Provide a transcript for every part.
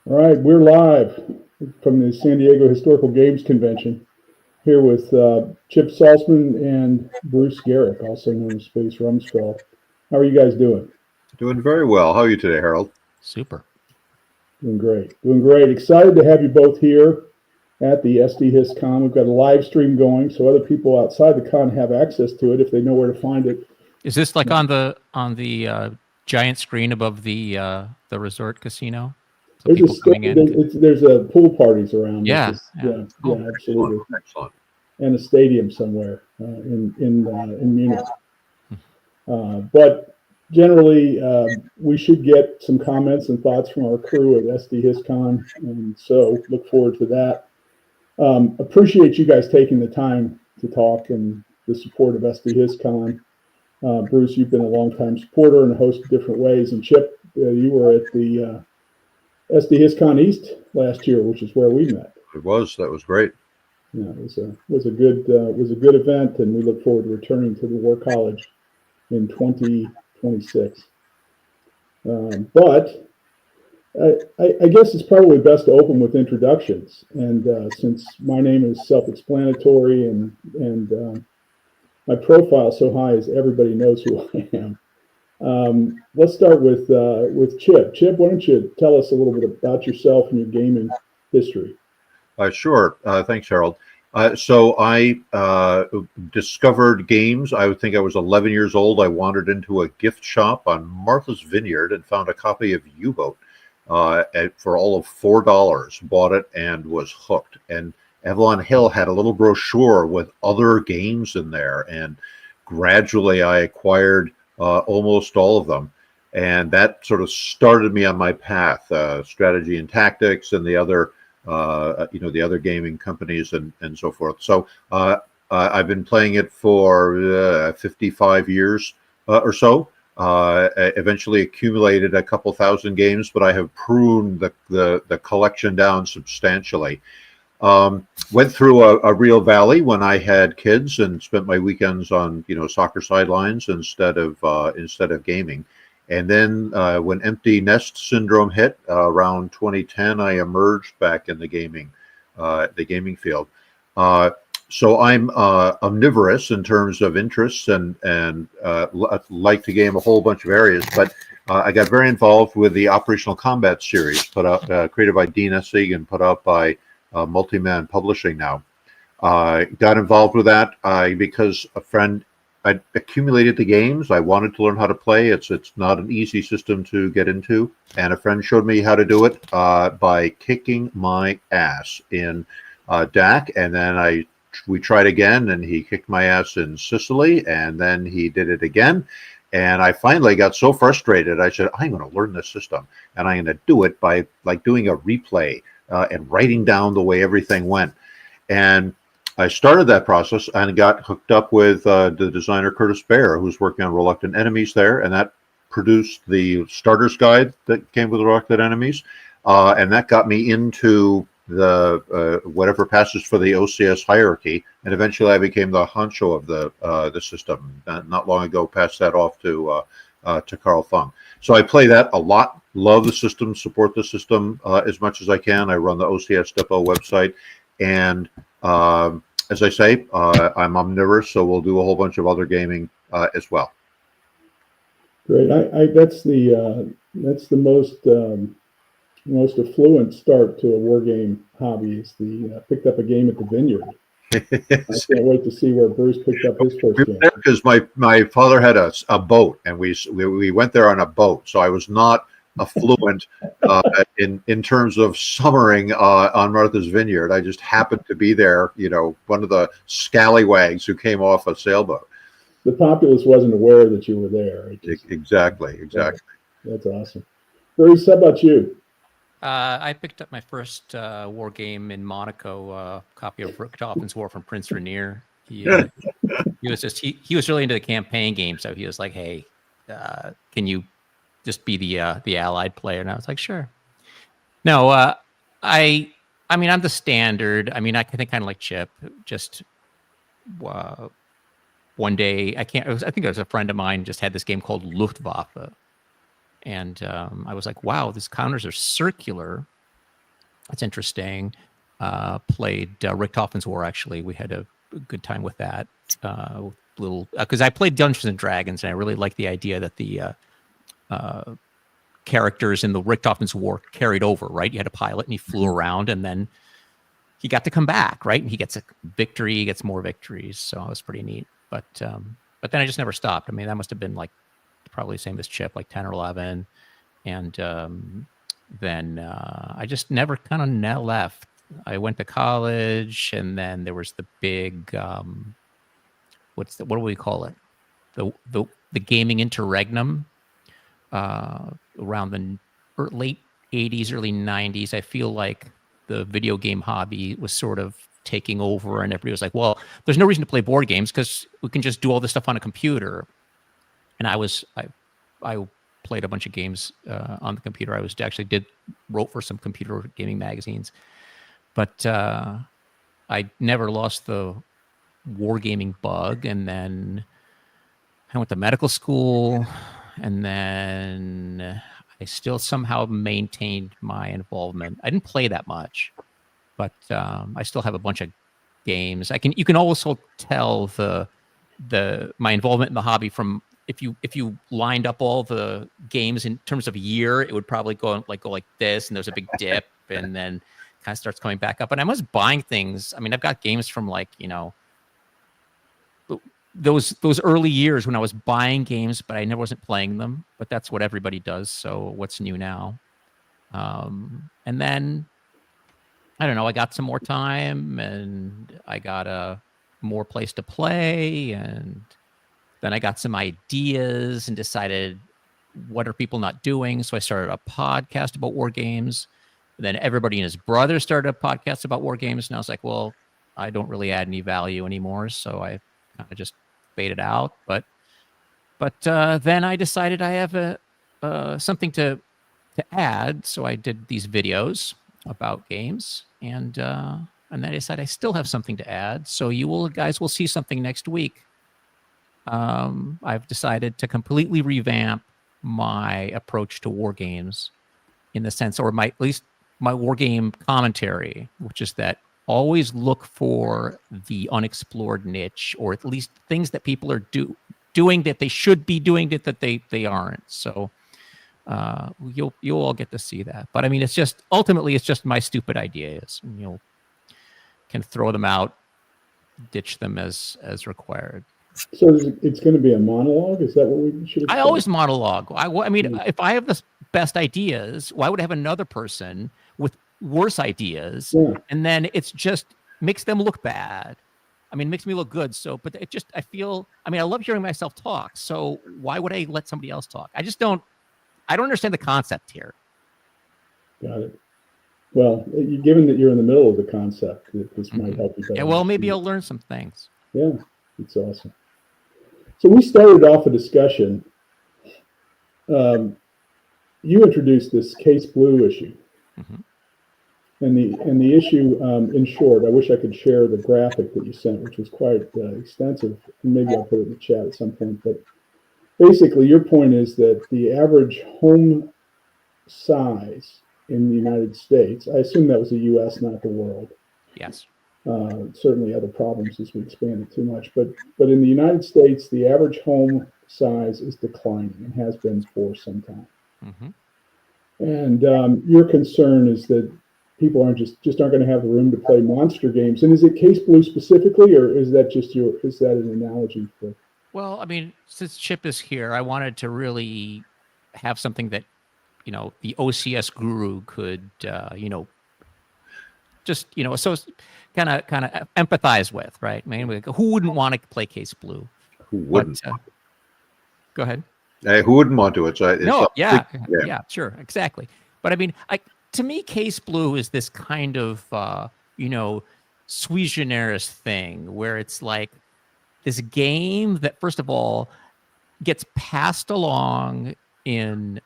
All right, we're live from the San Diego Historical Games Convention here with Chip Saltsman and Bruce Geryk, also known as Space Rumsfeld. How are you guys doing? Doing very well. How are you today, Harold? Super. Doing great. Doing great. Excited to have you both here at the SD We've got a live stream going, so other people outside the con have access to it if they know where to find it. Is this like on the giant screen above the resort casino? So There's people coming in. there's a pool parties around. Yeah, Yeah, cool. absolutely. Excellent. And a stadium somewhere in Munich. But generally, we should get some comments and thoughts from our crew at SD and so look forward to that. Appreciate you guys taking the time to talk and the support of SD Bruce, you've been a longtime supporter in a host of different ways, and Chip, you were at the SD East last year, which is where we met. It was. That was great. Yeah, it was a good event, and we look forward to returning to the War College in 2026. But I guess it's probably best to open with introductions, and since my name is self-explanatory and my profile so high as everybody knows who I am. Let's start with Chip. Chip, why don't you tell us a little bit about yourself and your gaming history? Sure. Thanks, Harold. So I discovered games. I would think I was 11 years old. I wandered into a gift shop on Martha's Vineyard and found a copy of U-Boat for all of $4. Bought it and was hooked. And Avalon Hill had a little brochure with other games in there, and gradually I acquired almost all of them. And that sort of started me on my path, strategy and tactics, and the other the other gaming companies and so forth. So I've been playing it for 55 years or so. Eventually accumulated a couple thousand games, but I have pruned the collection down substantially. Went through a real valley when I had kids and spent my weekends on soccer sidelines instead of gaming. And then when empty nest syndrome hit around 2010, I emerged back in the gaming field. So I'm omnivorous in terms of interests and like to game a whole bunch of areas. But I got very involved with the Operational Combat series, put out created by Dean Essig and put out by Multiman Publishing now. Got involved with that because a friend. I accumulated the games. I wanted to learn how to play. It's not an easy system to get into, and a friend showed me how to do it by kicking my ass in DAC, and then we tried again, and he kicked my ass in Sicily, and then he did it again, and I finally got so frustrated. I said, I'm going to learn this system, and I'm going to do it by doing a replay and writing down the way everything went, and I started that process and got hooked up with the designer Curtis Baer, who's working on Reluctant Enemies there, and that produced the starter's guide that came with Reluctant Enemies, and that got me into the whatever passes for the OCS hierarchy, and eventually I became the honcho of the system. Not long ago, passed that off to Carl Thung. So I play that a lot. Love the system, support the system as much as I can. I run the OCS Depot website, and as I say, I'm omnivorous, so we'll do a whole bunch of other gaming as well. Great. That's the most affluent start to a war game hobby. Is picked up a game at the Vineyard. I can't wait to see where Bruce picked up his first game. Because my father had a boat, and we went there on a boat, so I was not affluent in terms of summering on Martha's Vineyard. I just happened to be there, one of the scallywags who came off a sailboat. The populace wasn't aware that you were there. Exactly. That's awesome. Bruce, how about you? I picked up my first war game in Monaco, copy of Richthofen's War from Prince Rainier. He was really into the campaign game, so he was like, "Hey, can you just be the allied player?" And I was like, "Sure." No, I mean, I'm the standard. I mean, I think kind of like Chip. Just one day, I think it was a friend of mine just had this game called Luftwaffe, and I was like, "Wow, these counters are circular, That's interesting. Played Richthofen's War, actually. We had a good time with that. Because I played Dungeons and Dragons, and I really liked the idea that the characters in the Richthofen's War carried over, right? You had a pilot, and he flew around, and then he got to come back, right? And he gets a victory, he gets more victories. So it was pretty neat. But then I just never stopped. I mean, that must have been like probably the same as Chip, like 10 or 11. And then I just never kind of left. I went to college, and then there was the big, what do we call it? The gaming interregnum around the late 80s, early 90s. I feel like the video game hobby was sort of taking over, and everybody was like, well, there's no reason to play board games because we can just do all this stuff on a computer. And I played a bunch of games on the computer. Wrote for some computer gaming magazines, but I never lost the wargaming bug. And then I went to medical school, and then I still somehow maintained my involvement. I didn't play that much, but I still have a bunch of games. You can also tell my involvement in the hobby from if you lined up all the games in terms of a year, it would probably go like this, and there's a big dip, and then kind of starts coming back up. And I was buying things. I mean, I've got games from those early years when I was buying games, but I never wasn't playing them. But that's what everybody does. So what's new now? And then I don't know. I got some more time, and I got a more place to play, and then I got some ideas and decided, what are people not doing? So I started a podcast about war games. And then everybody and his brother started a podcast about war games, and I was like, well, I don't really add any value anymore, so I kind of just faded out. But then I decided I have something to add, so I did these videos about games, and then I decided I still have something to add. So you guys will see something next week. I've decided to completely revamp my approach to war games, in the sense, or at least my war game commentary, which is that always look for the unexplored niche, or at least things that people are doing that they should be doing that they aren't. So you'll all get to see that. But I mean, ultimately it's just my stupid ideas, and you'll can throw them out, ditch them as required. So it's going to be a monologue? Is that what we should expect? I always monologue. I mean, if I have the best ideas, why would I have another person with worse ideas? Yeah. And then it's just makes them look bad. I mean, it makes me look good. So, but I love hearing myself talk. So why would I let somebody else talk? I don't understand the concept here. Got it. Well, given that you're in the middle of the concept, this might help you better. Yeah, well, maybe I'll learn some things. Yeah, it's awesome. So we started off a discussion. You introduced this Case Blue issue. Mm-hmm. And the issue, in short, I wish I could share the graphic that you sent, which was quite extensive. And maybe I'll put it in the chat at some point. But basically, your point is that the average home size in the United States, I assume that was the U.S., not the world. Yes. Certainly other problems as we expand it too much. But in the United States, the average home size is declining and has been for some time. Mm-hmm. And your concern is that people aren't going to have the room to play monster games. And is it Case Blue specifically, or is that is that an analogy for? Well, I mean, since Chip is here, I wanted to really have something that, the OCS guru could, so kind of empathize with, right? I mean, who wouldn't want to play Case Blue? Who wouldn't? Go ahead. Who wouldn't want to? Yeah, sure, exactly. But I mean, to me, Case Blue is this kind of, sui generis thing where it's like this game that, first of all, gets passed along in,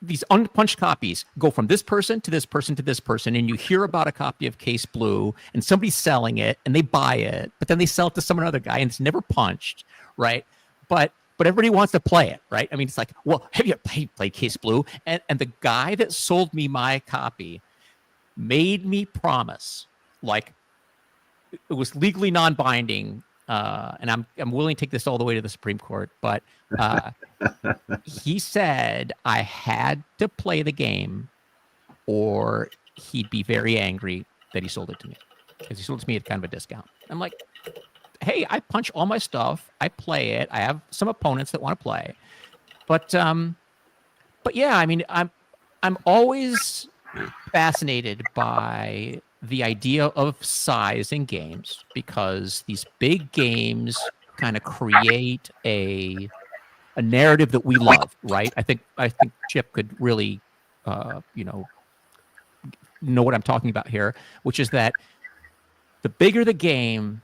these unpunched copies go from this person to this person to this person, and you hear about a copy of Case Blue, and somebody's selling it, and they buy it, but then they sell it to some other guy, and it's never punched, right? But but everybody wants to play it, right? I mean, it's like, well, have you played Case Blue? And the guy that sold me my copy made me promise, like, it was legally non-binding, and I'm willing to take this all the way to the Supreme Court, but he said I had to play the game or he'd be very angry that he sold it to me, because he sold it to me at kind of a discount. I'm like, hey, I punch all my stuff, I play it, I have some opponents that want to play, but yeah, I mean, I'm always fascinated by the idea of size in games, because these big games kind of create a narrative that we love, right? I think Chip could really, know what I'm talking about here, which is that the bigger the game,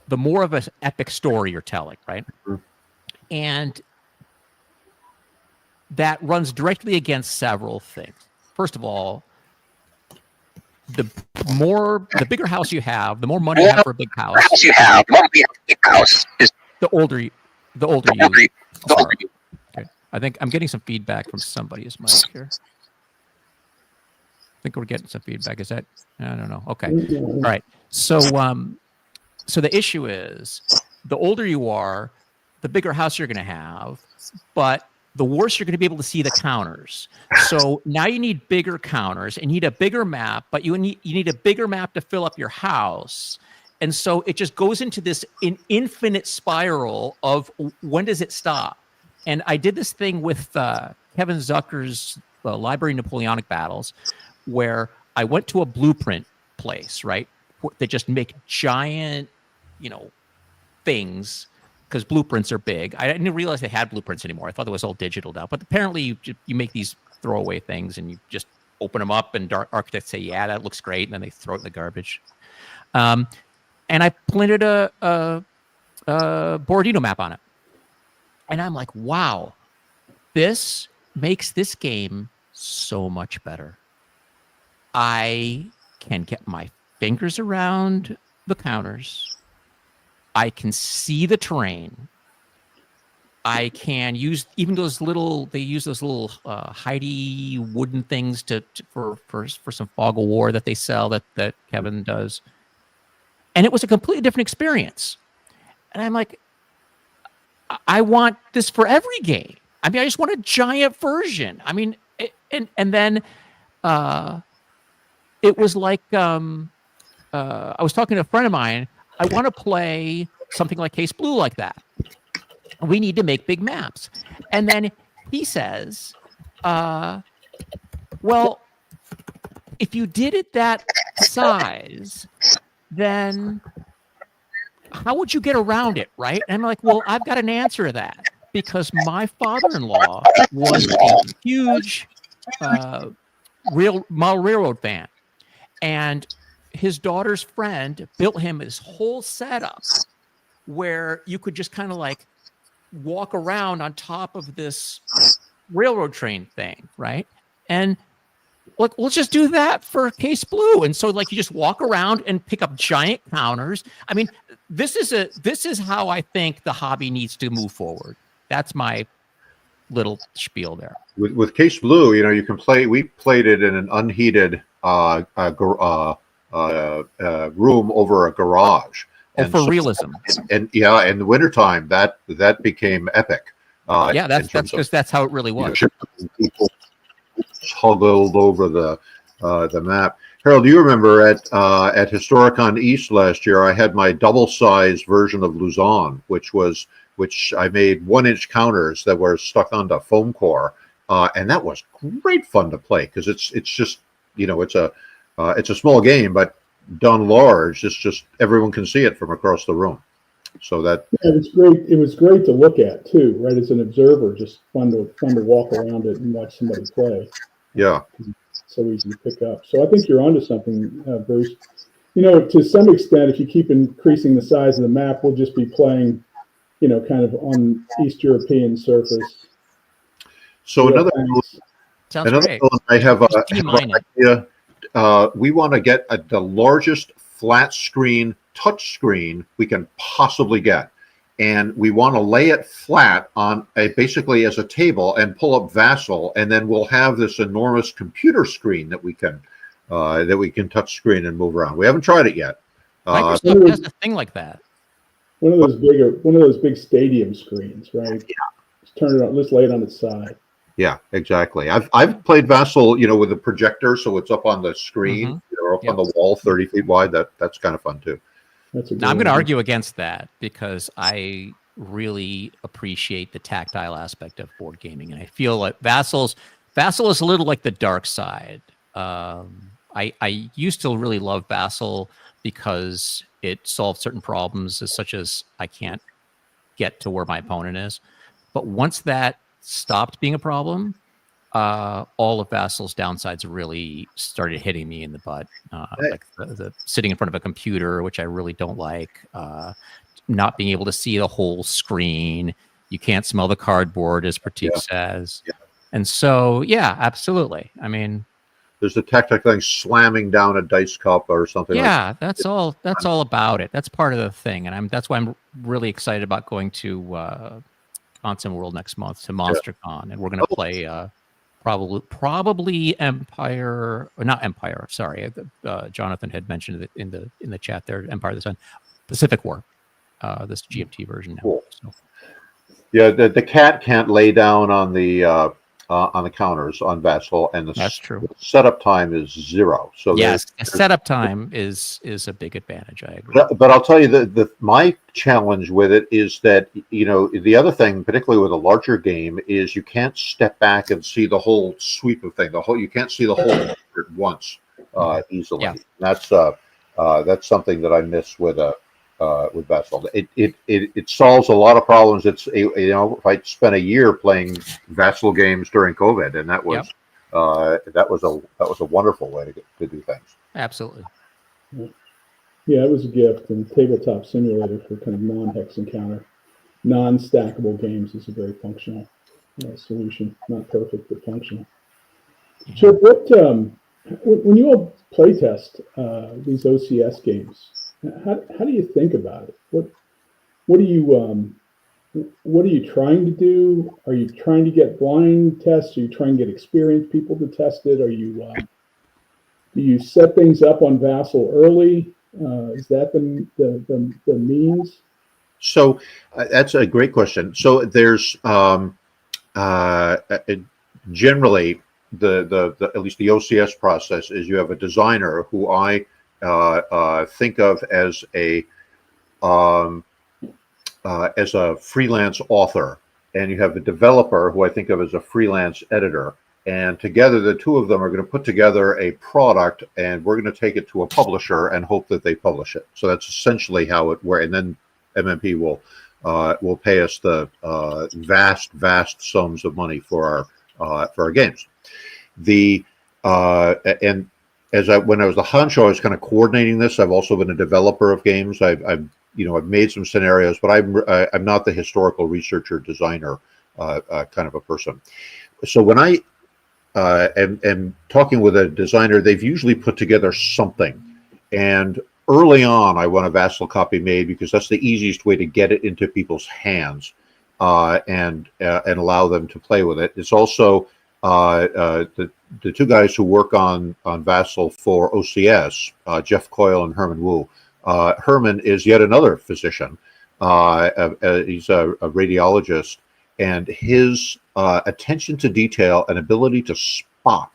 the more of an epic story you're telling, right? Mm-hmm. And that runs directly against several things. First of all, the bigger house you have, the more money you have for a big house. The older you. Okay. I think I'm getting some feedback from somebody's mic here. I think we're getting some feedback. Is that? I don't know. Okay. All right. So the issue is, the older you are, the bigger house you're going to have, but the worse you're going to be able to see the counters. So now you need bigger counters and you need a bigger map, but you need a bigger map to fill up your house. And so it just goes into this infinite spiral of when does it stop? And I did this thing with Kevin Zucker's Library Napoleonic Battles, where I went to a blueprint place, right? They just make giant, things, because blueprints are big. I didn't realize they had blueprints anymore. I thought it was all digital now. But apparently you make these throwaway things and you just open them up and architects say, yeah, that looks great. And then they throw it in the garbage. And I printed a Borodino map on it. And I'm like, wow, this makes this game so much better. I can get my fingers around the counters. I can see the terrain. I can use even those little. They use those little Heidi wooden things for some Fog of War that they sell that Kevin does, and it was a completely different experience. And I'm like, I want this for every game. I mean, I just want a giant version. I mean, and then it was like I was talking to a friend of mine. I want to play something like Case Blue like that. We need to make big maps. And then he says, well, if you did it that size, then how would you get around it, right? And I'm like, well, I've got an answer to that, because my father-in-law was a huge model railroad fan. And his daughter's friend built him this whole setup where you could just kind of like walk around on top of this railroad train thing, right? And like, let's just do that for Case Blue. And so like you just walk around and pick up giant counters. I mean, this is how I think the hobby needs to move forward. That's my little spiel there. With Case Blue, you can play. We played it in an unheated room over a garage. And for realism. And in the wintertime, that became epic. That's because that's how it really was. People huddled over the map. Harold, do you remember at Historicon East last year, I had my double-sized version of Luzon, which I made 1-inch counters that were stuck onto foam core, and that was great fun to play, because it's just it's a small game, but done large, it's just everyone can see it from across the room. So that it was great. It was great to look at too, right? As an observer, just fun to walk around it and watch somebody play. Yeah, so easy to pick up. So I think you're onto something, Bruce. To some extent, if you keep increasing the size of the map, we'll just be playing, kind of on East European surface. So another great. I have an idea. We want to get the largest flat screen touch screen we can possibly get, and we want to lay it flat on basically as a table and pull up Vassal, and then we'll have this enormous computer screen that we can touch screen and move around. We haven't tried it yet. Microsoft has a thing like that. One of those big stadium screens, right? Yeah. Just turn it on. Let's lay it on its side. Yeah, exactly. I've played Vassal, with a projector, so it's up on the screen, or up on the wall, 30 feet wide. That's kind of fun too. Now, I'm going to argue against that because I really appreciate the tactile aspect of board gaming, and I feel like Vassal is a little like the dark side. I used to really love Vassal because it solved certain problems, such as I can't get to where my opponent is. But once that stopped being a problem, all of Vassal's downsides really started hitting me in the butt. Like the sitting in front of a computer, which I really don't like. Not being able to see the whole screen. You can't smell the cardboard, as Pratik says. Yeah. And so, yeah, absolutely. I mean, there's the tactile thing, slamming down a dice cup or something. Yeah, like that's all about it. That's part of the thing, and that's why I'm really excited about going to Consim World next month to MonsterCon, and we're going to play probably Empire, or not Empire. Sorry, Jonathan had mentioned it in the chat there. Empire of the Sun, Pacific War, this GMT version now. Cool. So. Yeah, the cat can't lay down on the counters on Vassal, and that's true. The setup time is 0. So yes, the setup time is a big advantage. I agree. But I'll tell you my challenge with it is that the other thing, particularly with a larger game, is you can't step back and see the whole sweep of thing. You can't see the whole at once easily. Yeah. That's something that I miss with Vassal. It solves a lot of problems. It's if I spent a year playing Vassal games during COVID, and that was a wonderful way to do things. Absolutely. Yeah, it was a gift, and Tabletop Simulator for kind of non-hex encounter, non-stackable games is a very functional solution. Not perfect, but functional. Yeah. So, when you all play test these OCS games, how do you think about it? What are you trying to do? Are you trying to get blind tests? Are you trying to get experienced people to test it? Are you do you set things up on Vassal early? Is that the means? So that's a great question. So there's generally the at least the OCS process is you have a designer who I think of as a freelance author, and you have a developer who I think of as a freelance editor, and together the two of them are going to put together a product, and we're going to take it to a publisher and hope that they publish it. So that's essentially how it works, and then MMP will pay us the vast sums of money for our games. And when I was the honcho, I was kind of coordinating this. I've also been a developer of games. I've made some scenarios, but I'm not the historical researcher designer kind of a person. So when I am talking with a designer, they've usually put together something. And early on, I want a Vassal copy made because that's the easiest way to get it into people's hands and allow them to play with it. It's also the two guys who work on Vassal for OCS, Jeff Coyle and Herman Wu. Herman is yet another physician. He's a radiologist, and his attention to detail and ability to spot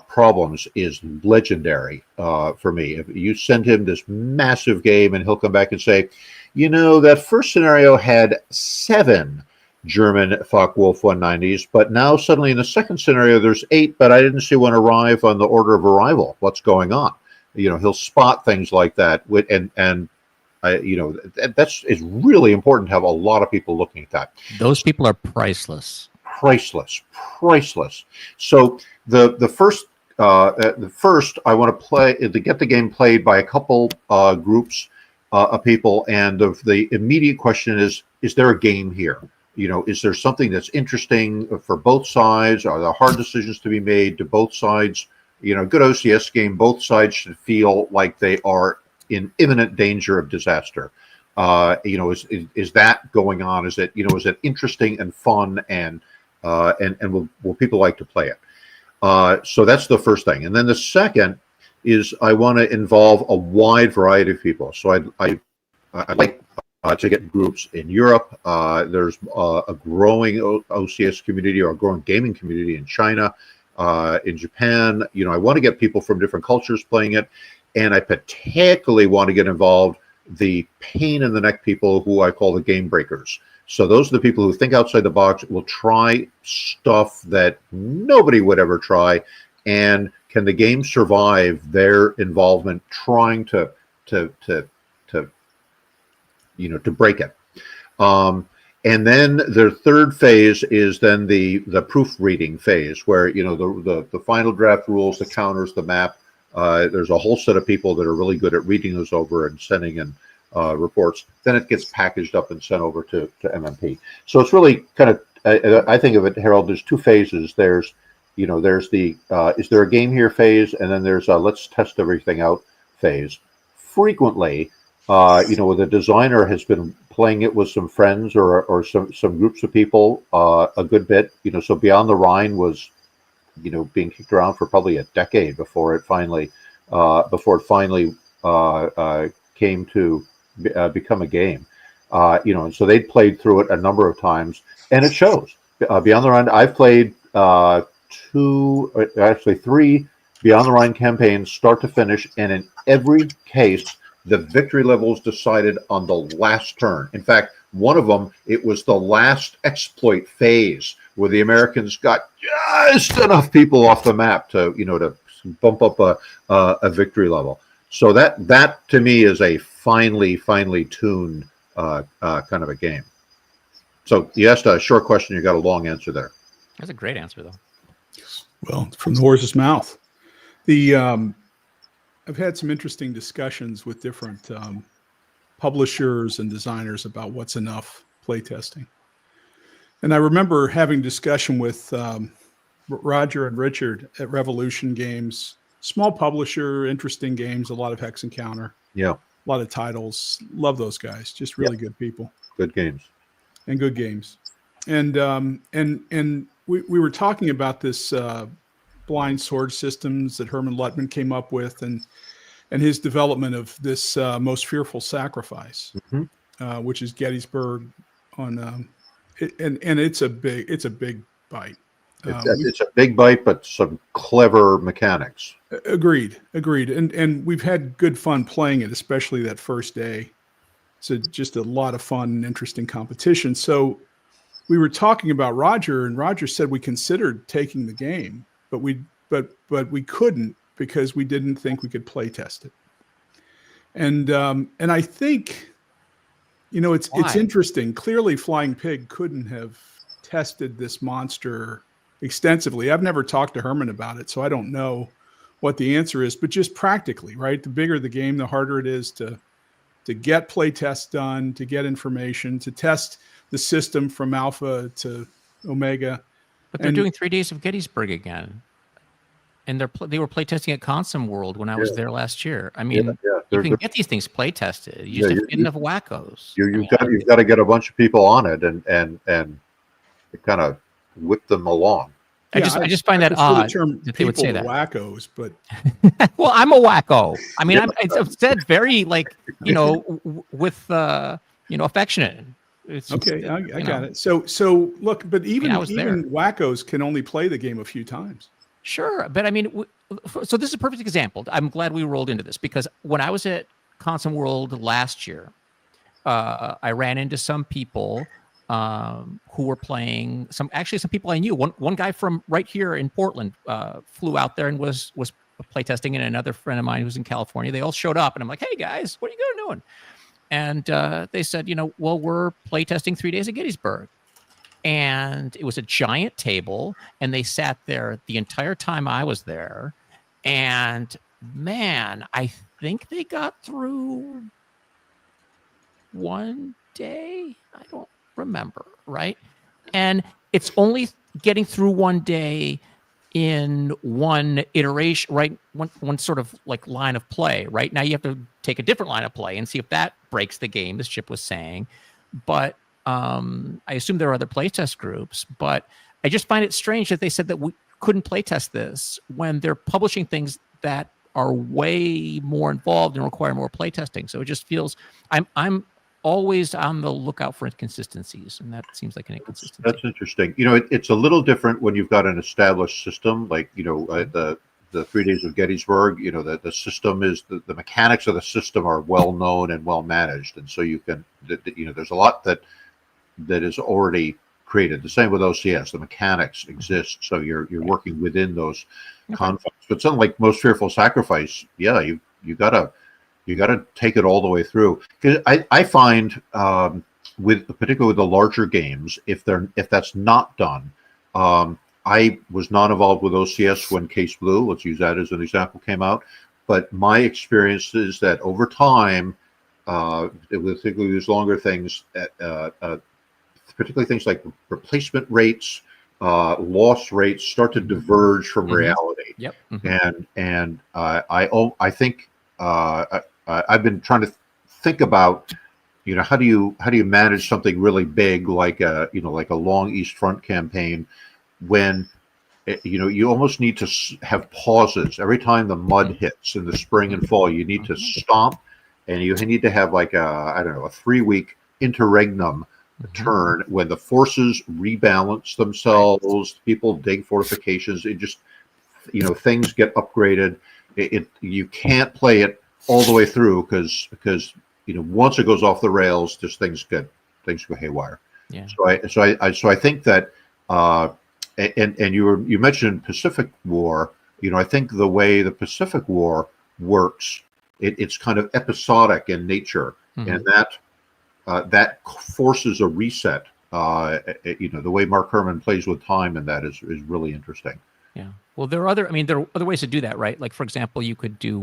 problems is legendary for me. If you send him this massive game, and he'll come back and say, that first scenario had 7 German Focke-Wulf 190s, but now suddenly in the second scenario there's 8, but I didn't see one arrive on the order of arrival. What's going on? He'll spot things like that, it's really important to have a lot of people looking at that. Those people are priceless. Priceless. So the first I want to get the game played by a couple groups of people, and the immediate question is there a game here? Is there something that's interesting for both sides? Are there hard decisions to be made? Do both sides, good OCS game, both sides should feel like they are in imminent danger of disaster. Is that going on? Is it interesting and fun, and will people like to play it? So that's the first thing. And then the second is I want to involve a wide variety of people. So I like to get groups in Europe. There's a growing OCS community, or a growing gaming community in China, in Japan. I want to get people from different cultures playing it, and I particularly want to get involved the pain in the neck people who I call the game breakers. So those are the people who think outside the box, will try stuff that nobody would ever try, and can the game survive their involvement trying to break it. And then the third phase is then the proofreading phase, where the final draft rules, the counters, the map. There's a whole set of people that are really good at reading those over and sending in reports. Then it gets packaged up and sent over to MMP. So it's really kind of, I think of it, Harold, there's two phases. There's the is there a game here phase, and then there's a let's test everything out phase. Frequently, the designer has been playing it with some friends or some groups of people a good bit. So Beyond the Rhine was being kicked around for probably a decade before it finally came to become a game. And so they played through it a number of times, and it shows. Beyond the Rhine, I've played 3 Beyond the Rhine campaigns, start to finish, and in every case, the victory level is decided on the last turn. In fact, one of them, it was the last exploit phase where the Americans got just enough people off the map to bump up a victory level. So that to me is a finely tuned kind of a game. So you asked a short question, you got a long answer there. That's a great answer, though. Well, from the horse's mouth. I've had some interesting discussions with different publishers and designers about what's enough playtesting. And I remember having discussion with Roger and Richard at Revolution Games, small publisher, interesting games, a lot of Hex and Counter. Yeah. A lot of titles. Love those guys. Just really good people. Good games. And good games. And we were talking about this blind sword systems that Herman Luttman came up with, and his development of this Most Fearful Sacrifice, which is Gettysburg on, and it's a big bite. It's a big bite, but some clever mechanics. Agreed. And we've had good fun playing it, especially that first day. So just a lot of fun and interesting competition. So we were talking about Roger, and Roger said we considered taking the game, but we couldn't because we didn't think we could play test it. And I think, it's interesting. Clearly, Flying Pig couldn't have tested this monster extensively. I've never talked to Herman about it, so I don't know what the answer is. But just practically, right? The bigger the game, the harder it is to get play tests done, to get information, to test the system from alpha to omega. But they're doing 3 days of Gettysburg again. And they were playtesting at Consom World when I was there last year. I mean, you can get these things playtested. You just have to get enough wackos. You've got to get a bunch of people on it and kind of whip them along. I just find that odd that they would say that. Wackos, but well, I'm a wacko. I mean, I've said very with affectionate. It's okay. I got it. So look, but even wackos can only play the game a few times. Sure, but I mean, so this is a perfect example. I'm glad we rolled into this because when I was at Consom World last year, I ran into some people who were playing. Some people I knew. One guy from right here in Portland flew out there and was playtesting, and another friend of mine who's in California. They all showed up, and I'm like, "Hey guys, what are you guys doing?" And they said, well, we're playtesting 3 days at Gettysburg. And it was a giant table, and they sat there the entire time I was there. And man, I think they got through one day. I don't remember, right? And it's only getting through one day in one iteration, right? One sort of like line of play. Right now, you have to take a different line of play and see if that breaks the game, as Chip was saying. But I assume there are other playtest groups. But I just find it strange that they said that we couldn't playtest this when they're publishing things that are way more involved and require more playtesting. So it just feels I'm always on the lookout for inconsistencies, and that seems like an inconsistency. That's interesting. It's a little different when you've got an established system, like the 3 Days of Gettysburg. The system is the mechanics of the system are well known and well managed, and so you can there's a lot that is already created. The same with OCS, the mechanics exist, so you're working within those confines. But something like Most Fearful Sacrifice, yeah, you gotta take it all the way through. Because I find particularly with the larger games, if that's not done, I was not involved with OCS when Case Blue, let's use that as an example, came out. But my experience is that over time, particularly these longer things, particularly things like replacement rates, loss rates start to diverge from reality. Yep. And I think I've been trying to think about, how do you manage something really big like a long East Front campaign when you almost need to have pauses every time the mud hits in the spring and fall. You need to stop, and you need to have like a 3-week interregnum turn when the forces rebalance themselves, people dig fortifications, it just things get upgraded. You can't play it all the way through because once it goes off the rails, just things go haywire. Yeah. So I think that and you mentioned Pacific War. I think the way the Pacific War works, it's kind of episodic in nature, and that forces a reset. The way Mark Herman plays with time, and that is really interesting. Yeah. Well, there are other ways to do that, right? Like, for example, you could do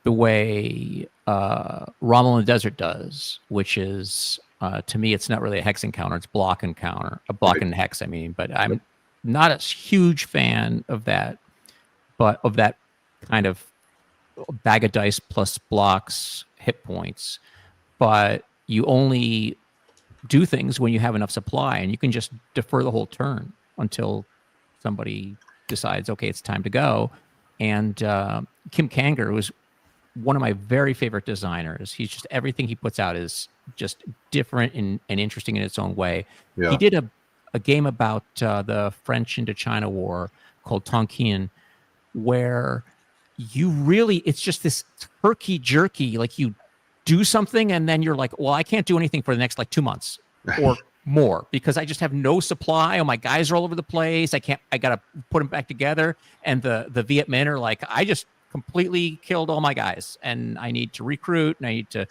the way Rommel in the Desert does, which is to me, it's not really a hex encounter; it's block encounter, a block and hex. But I'm not a huge fan of that, but of that kind of bag of dice plus blocks hit points. But you only do things when you have enough supply, and you can just defer the whole turn until somebody decides, okay, it's time to go. And Kim Kanger was one of my very favorite designers. He's just, everything he puts out is just different and interesting in its own way. Yeah. He did a game about the French Indochina War called Tonkin, where it's just this herky jerky, like you do something and then you're like, well, I can't do anything for the next 2 months or more because I just have no supply. Oh, my guys are all over the place. I got to put them back together. And the Viet Minh are like, I just completely killed all my guys and I need to recruit and I need to,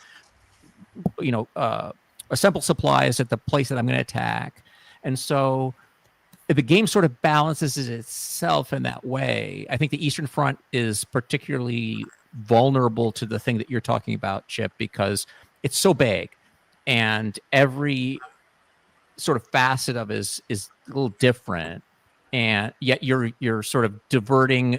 assemble supplies at the place that I'm going to attack. And so the game sort of balances itself in that way. I think the Eastern Front is particularly vulnerable to the thing that you're talking about, Chip, because it's so big and every sort of facet of it is a little different, and yet you're sort of diverting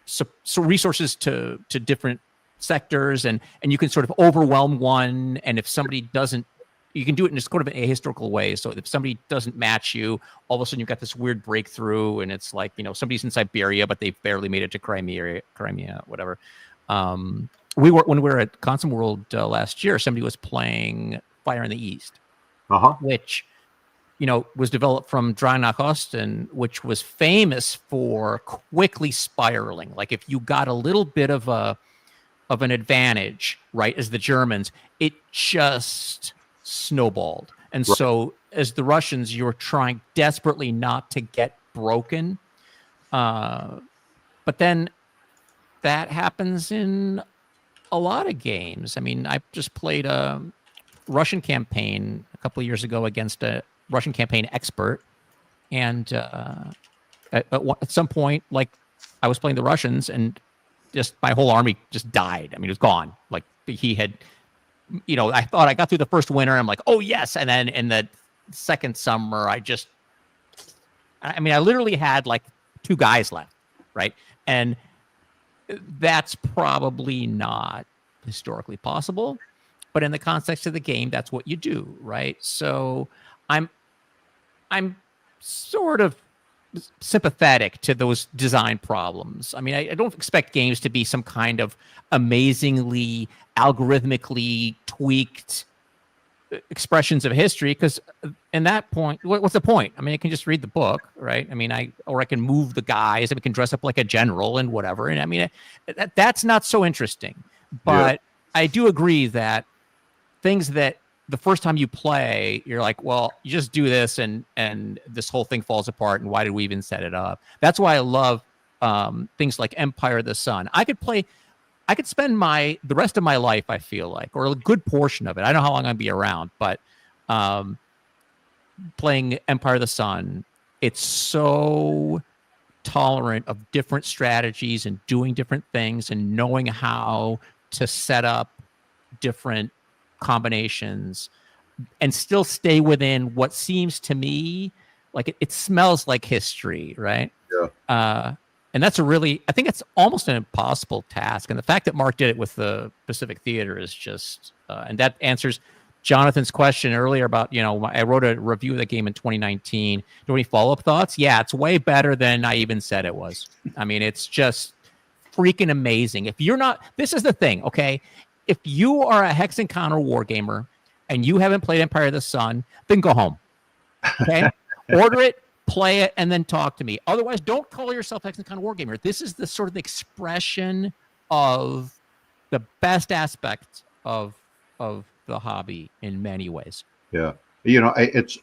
so resources to different sectors, and you can sort of overwhelm one, and if somebody doesn't, you can do it in just sort of a historical way. So if somebody doesn't match you, all of a sudden you've got this weird breakthrough, and it's like, somebody's in Siberia, but they barely made it to Crimea, whatever. When we were at Consum World last year, somebody was playing Fire in the East, which, was developed from Dry Nach Osten, which was famous for quickly spiraling. Like if you got a little bit of an advantage, right, as the Germans, it just snowballed. And so as the Russians, you're trying desperately not to get broken. But then that happens in a lot of games. I just played a Russian campaign a couple of years ago against a Russian campaign expert. And at some point, I was playing the Russians and just my whole army just died. It was gone. Like he had, I thought I got through the first winter. I'm like, oh yes. And then in the second summer, I literally had 2 guys left, right? And that's probably not historically possible, but in the context of the game, that's what you do, right? So I'm sort of sympathetic to those design problems. I mean, I don't expect games to be some kind of amazingly algorithmically tweaked expressions of history, because in that point, what's the point? I mean, I can just read the book, right? I mean, I can move the guys, and we can dress up like a general and whatever. And I mean, that's not so interesting. But I do agree that things that the first time you play, you're like, well, you just do this, and this whole thing falls apart. And why did we even set it up? That's why I love things like Empire of the Sun. I could spend the rest of my life, I feel like, or a good portion of it. I don't know how long I'll be around, but playing Empire of the Sun, it's so tolerant of different strategies and doing different things and knowing how to set up different combinations and still stay within what seems to me like it smells like history, right? Yeah. And that's I think it's almost an impossible task. And the fact that Mark did it with the Pacific Theater is just, and that answers Jonathan's question earlier about, I wrote a review of the game in 2019. Do any follow-up thoughts? Yeah, it's way better than I even said it was. I mean, it's just freaking amazing. This is the thing, okay? If you are a Hex Encounter wargamer and you haven't played Empire of the Sun, then go home, okay? Order it, play it, and then talk to me. Otherwise, don't call yourself Hex Encounter wargamer. This is the sort of expression of the best aspect of the hobby in many ways. Yeah.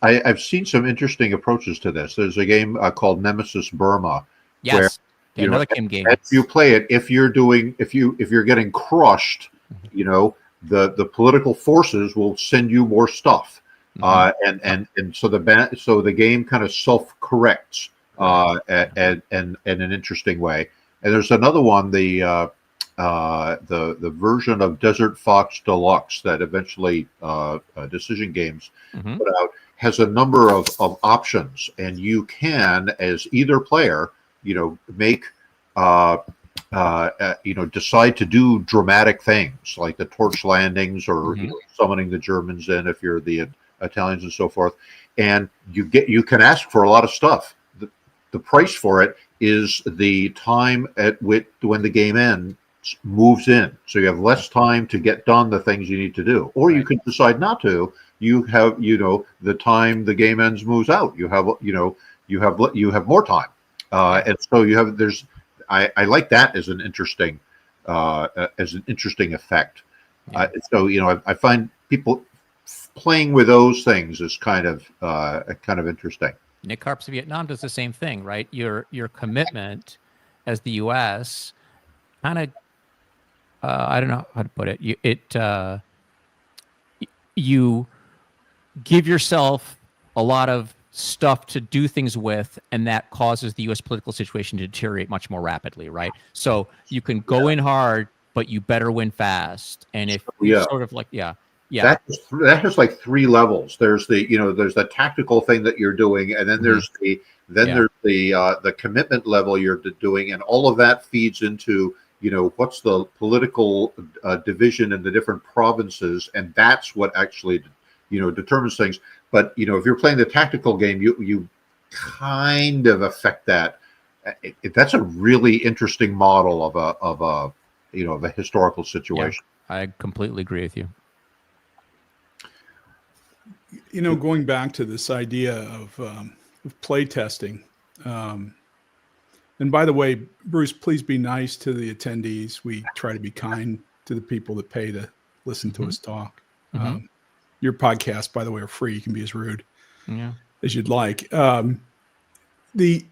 I've seen some interesting approaches to this. There's a game called Nemesis Burma. Yes. Where, another Kim game. If you play it, if you're getting crushed, the political forces will send you more stuff. And so the game kind of self-corrects in an interesting way. And there's another one, the version of Desert Fox Deluxe that eventually Decision Games put out, has a number of options, and you can, as either player, make decide to do dramatic things like the torch landings or summoning the Germans in if you're the Italians and so forth, and you can ask for a lot of stuff. The price for it is the time at when the game moves in, so you have less time to get done the things you need to do, or you can decide not to. You have the time the game ends moves out. You have more time, and so I like that as an interesting effect. So I find people playing with those things is kind of interesting. Nick Harp's Vietnam does the same thing, right? Your commitment as the U.S. kind of I don't know how to put it. You give yourself a lot of stuff to do things with, and that causes the U.S. political situation to deteriorate much more rapidly, right? So you can go in hard, but you better win fast. And if you sort of like, that has like 3 levels. There's there's the tactical thing that you're doing, and then there's there's the commitment level you're doing, and all of that feeds into what's the political division in the different provinces, and that's what actually determines things. But if you're playing the tactical game, you kind of affect that. That's a really interesting model of a historical situation. Yeah, I completely agree with you. Going back to this idea of play testing, and by the way, Bruce, please be nice to the attendees. We try to be kind to the people that pay to listen to us talk. Your podcasts, by the way, are free. You can be as rude as you'd like. Let me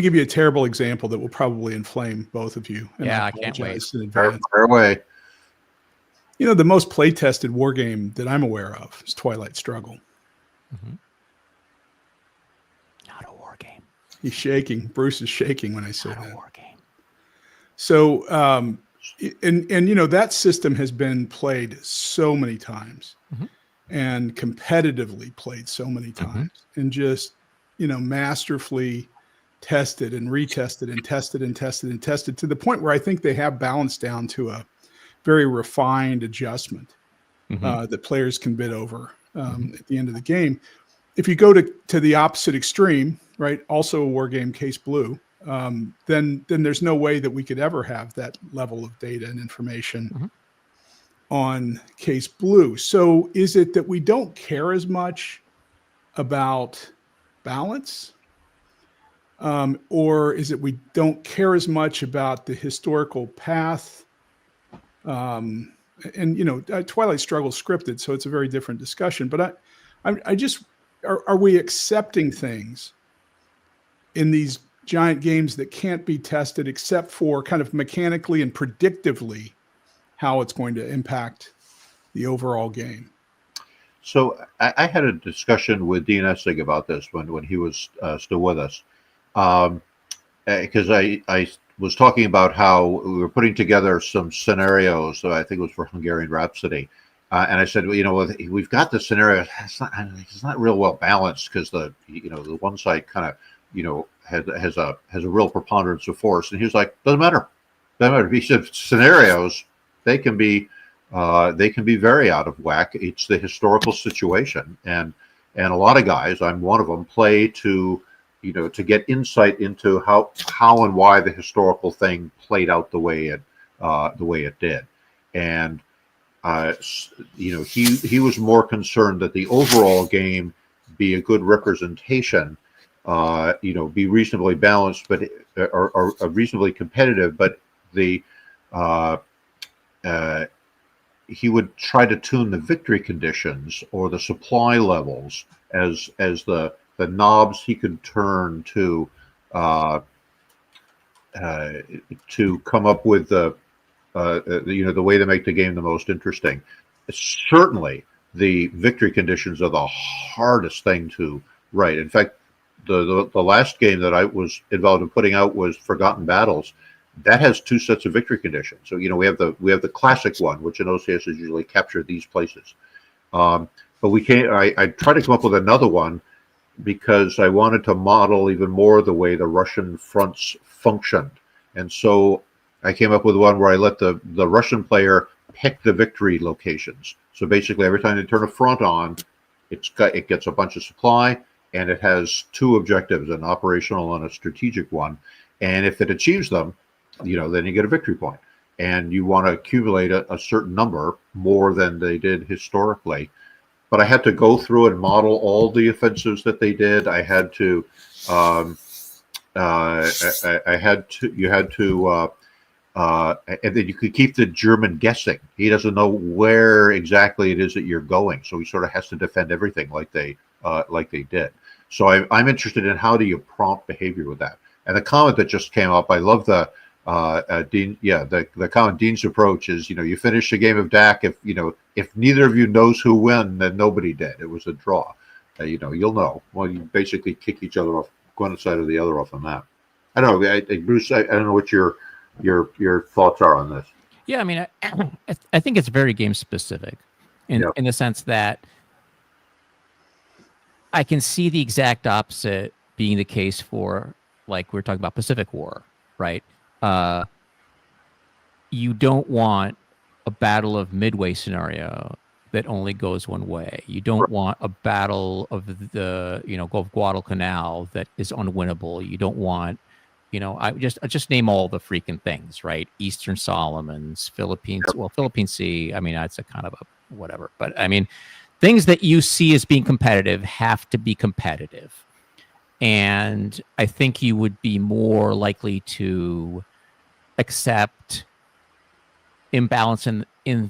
give you a terrible example that will probably inflame both of you. And I can't wait. Fire away. The most play-tested war game that I'm aware of is Twilight Struggle. Not a war game. He's shaking. Bruce is shaking when I say that. Not a war game. So, and that system has been played so many times and competitively played so many times, and just masterfully tested and retested and tested and tested and tested to the point where I think they have balanced down to a very refined adjustment that players can bid over at the end of the game. If you go to the opposite extreme, right, also a war game, Case Blue, then there's no way that we could ever have that level of data and information on Case Blue. So is it that we don't care as much about balance? Or is it we don't care as much about the historical path? Twilight Struggle scripted, so it's a very different discussion. But I just, are we accepting things in these giant games that can't be tested except for kind of mechanically and predictively how it's going to impact the overall game? So I had a discussion with Dean Essig about this when he was still with us, because I was talking about how we were putting together some scenarios. So I think it was for Hungarian Rhapsody, and I said, well, we've got the scenario. It's not real well balanced because the one side kind of has a real preponderance of force, and he was like, doesn't matter. He said scenarios, they can be very out of whack. It's the historical situation, and a lot of guys, I'm one of them, play to get insight into how and why the historical thing played out the way it did, and he was more concerned that the overall game be a good representation, be reasonably balanced, but or reasonably competitive, but he would try to tune the victory conditions or the supply levels as the knobs he could turn to come up with the way to make the game the most interesting. Certainly, the victory conditions are the hardest thing to write. In fact, the last game that I was involved in putting out was Forgotten Battles. That has two sets of victory conditions. So we have the classic one, which in OCS is usually capture these places. But we can't. I tried to come up with another one because I wanted to model even more the way the Russian fronts functioned, and so I came up with one where I let the Russian player pick the victory locations. So basically, every time they turn a front on, it gets a bunch of supply, and it has two objectives: an operational and a strategic one. And if it achieves them, then you get a victory point, and you want to accumulate a certain number more than they did historically. But I had to go through and model all the offensives that they did. I had to, and then you could keep the German guessing. He doesn't know where exactly it is that you're going, so he sort of has to defend everything like they did. So I'm interested in how do you prompt behavior with that. And the comment that just came up, I love the Dean. Yeah, the comment Dean's approach is, you finish a game of DAC if neither of you knows who won, then nobody did. It was a draw. You'll know. Well, you basically kick each other off, one side or the other off on that. I don't know, Bruce. I don't know what your thoughts are on this. Yeah, I mean, I think it's very game specific, in the sense that I can see the exact opposite being the case for, like we're talking about Pacific War, right? You don't want a Battle of Midway scenario that only goes one way. You don't want a battle of the Gulf Guadalcanal that is unwinnable. You don't want, I just name all the freaking things, right? Eastern Solomons, Philippines, Philippine Sea. I mean, that's a kind of a whatever, but I mean, things that you see as being competitive have to be competitive. And I think you would be more likely to accept imbalance in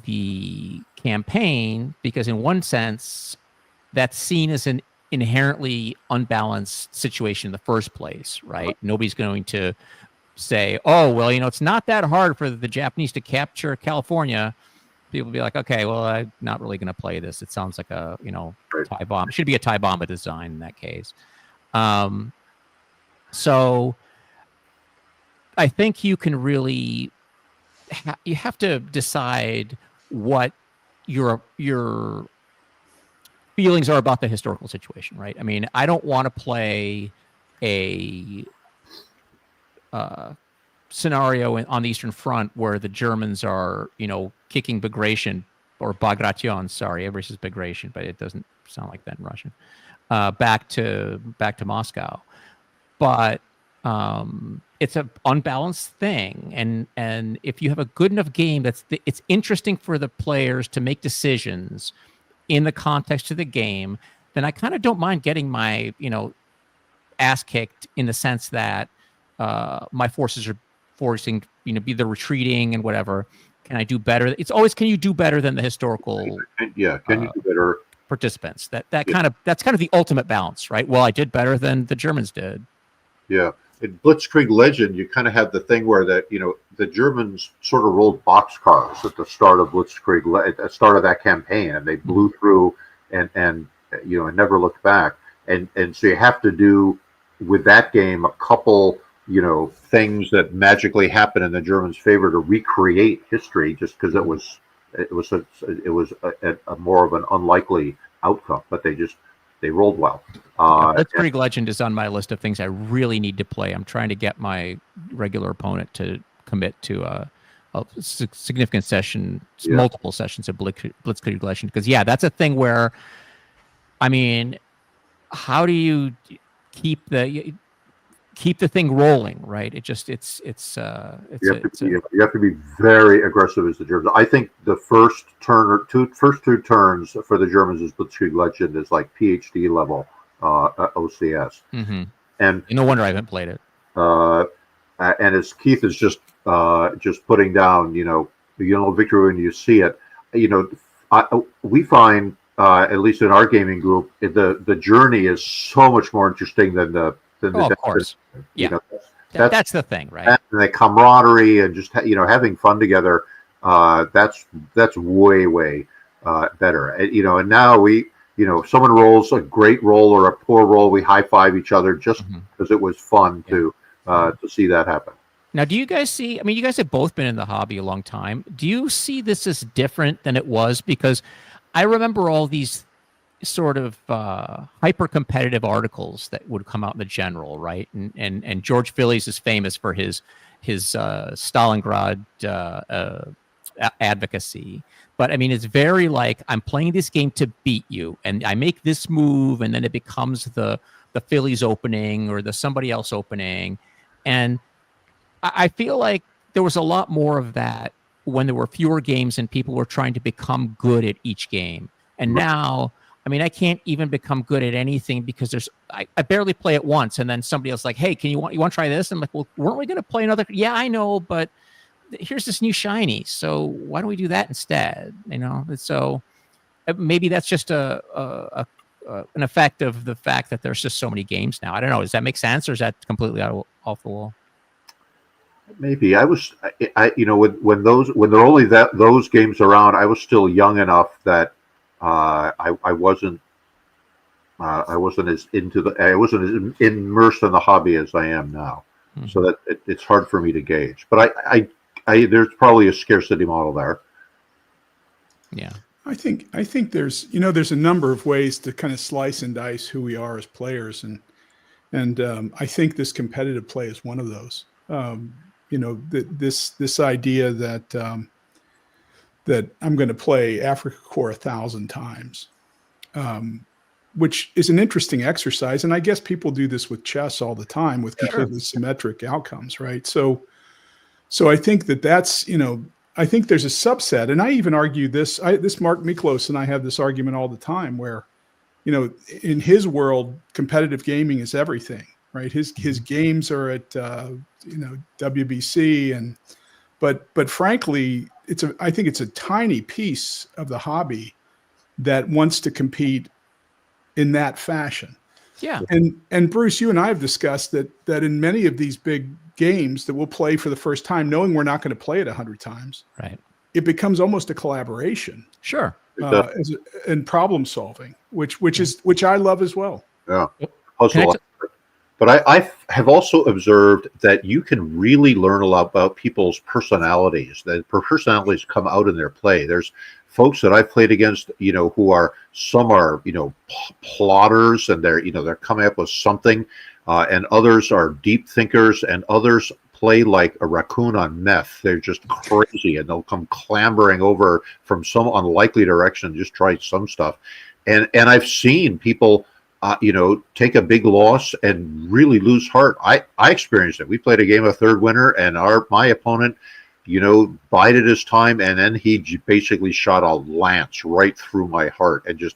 the campaign, because in one sense, that's seen as an inherently unbalanced situation in the first place, right? Nobody's going to say, oh, well, it's not that hard for the Japanese to capture California. People will be like, okay, well, I'm not really going to play this. It sounds like a, tie bomb. It should be a tie bomb design in that case. So I think you can really, you have to decide what your feelings are about the historical situation, right? I mean, I don't want to play a scenario on the Eastern Front where the Germans are, kicking Bagration or Bagration. Sorry, everybody says Bagration, but it doesn't sound like that in Russian. Back to Moscow, but it's an unbalanced thing, and if you have a good enough game it's interesting for the players to make decisions in the context of the game, then I kind of don't mind getting my ass kicked in the sense that my forces are forcing be the retreating and whatever. Can I do better? It's always, can you do better than the historical? Yeah, can you do better? Participants. That's kind of the ultimate balance, right? Well, I did better than the Germans did. Yeah. In Blitzkrieg Legend, you kind of have the thing where the Germans sort of rolled boxcars at the start of Blitzkrieg, at the start of that campaign, and they blew through and never looked back. And so you have to do with that game a couple things that magically happen in the Germans' favor to recreate history, just because it was a more of an unlikely outcome, but they rolled well. Blitzkrieg Legend is on my list of things I really need to play. I'm trying to get my regular opponent to commit to a significant session, multiple sessions of Blitzkrieg Legend, because that's a thing where, I mean, how do you keep the thing rolling, right? You have to be very aggressive as the Germans. I think the first two turns for the Germans is Blitzkrieg Legend is like PhD level OCS. Mm-hmm. And no wonder I haven't played it. And as Keith is just putting down, victory when you see it. We find at least in our gaming group, the journey is so much more interesting than the. Of course. That's the thing, right? And the camaraderie and just having fun together. That's way better. And now we someone rolls a great roll or a poor roll, we high five each other just because it was fun to see that happen. Now, do you guys see? I mean, you guys have both been in the hobby a long time. Do you see this as different than it was? Because I remember all these sort of hyper competitive articles that would come out in the general, right? And George Phillies is famous for his Stalingrad advocacy. But I mean, it's very like, I'm playing this game to beat you, and I make this move, and then it becomes the Phillies opening or the somebody else opening. And I feel like there was a lot more of that when there were fewer games and people were trying to become good at each game. And now, I mean, I can't even become good at anything because I barely play it once, and then somebody else like, hey, you want to try this? I'm like, well, weren't we going to play another? Yeah, I know, but here's this new shiny, so why don't we do that instead? So maybe that's just an effect of the fact that there's just so many games now. I don't know. Does that make sense, or is that completely off the wall? Maybe I when there were only those games around, I was still young enough that I wasn't as immersed in the hobby as I am now. Mm-hmm. So that it's hard for me to gauge. But I there's probably a scarcity model there. Yeah. I think there's a number of ways to kind of slice and dice who we are as players, and I think this competitive play is one of those. This idea that that I'm going to play Africa Core 1,000 times, which is an interesting exercise, and I guess people do this with chess all the time with completely symmetric outcomes, right? So I think that's I think there's a subset, and I even argue this. Mark Miklos and I have this argument all the time, where, in his world, competitive gaming is everything, right? His games are at WBC, but frankly, I think it's a tiny piece of the hobby that wants to compete in that fashion. Yeah. And Bruce, you and I have discussed that in many of these big games that we'll play for the first time, knowing we're not going to play it 100 times, right? It becomes almost a collaboration. Sure. And problem solving, which I love as well. Yeah. But I have also observed that you can really learn a lot about people's personalities. That personalities come out in their play. There's folks that I've played against, who are some are plotters, and they're coming up with something, and others are deep thinkers, and others play like a raccoon on meth. They're just crazy, and they'll come clambering over from some unlikely direction and just try some stuff. And I've seen people, take a big loss and really lose heart. I experienced it. We played a game of third winter, and my opponent, bided his time, and then he basically shot a lance right through my heart and just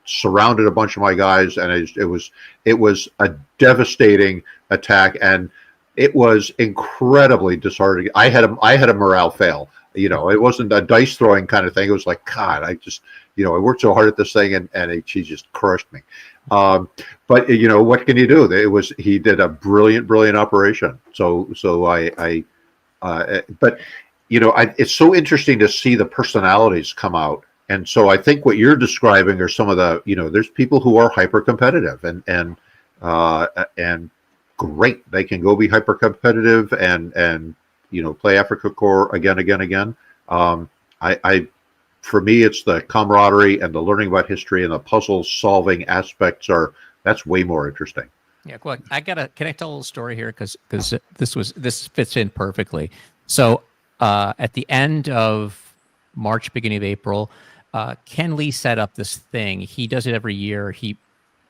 surrounded a bunch of my guys, and it was a devastating attack, and it was incredibly disheartening. I had a morale fail. It wasn't a dice throwing kind of thing. It was like, God, I just, I worked so hard at this thing, and she just crushed me. But what can you do? He did a brilliant operation. But it's so interesting to see the personalities come out. And so I think what you're describing are some of the, there's people who are hyper competitive and great. They can go be hyper competitive and play Africa Core again. For me, it's the camaraderie and the learning about history and the puzzle solving aspects that's way more interesting. Yeah, well, can I tell a little story here? Because this fits in perfectly. So at the end of March, beginning of April, Ken Lee set up this thing. He does it every year. He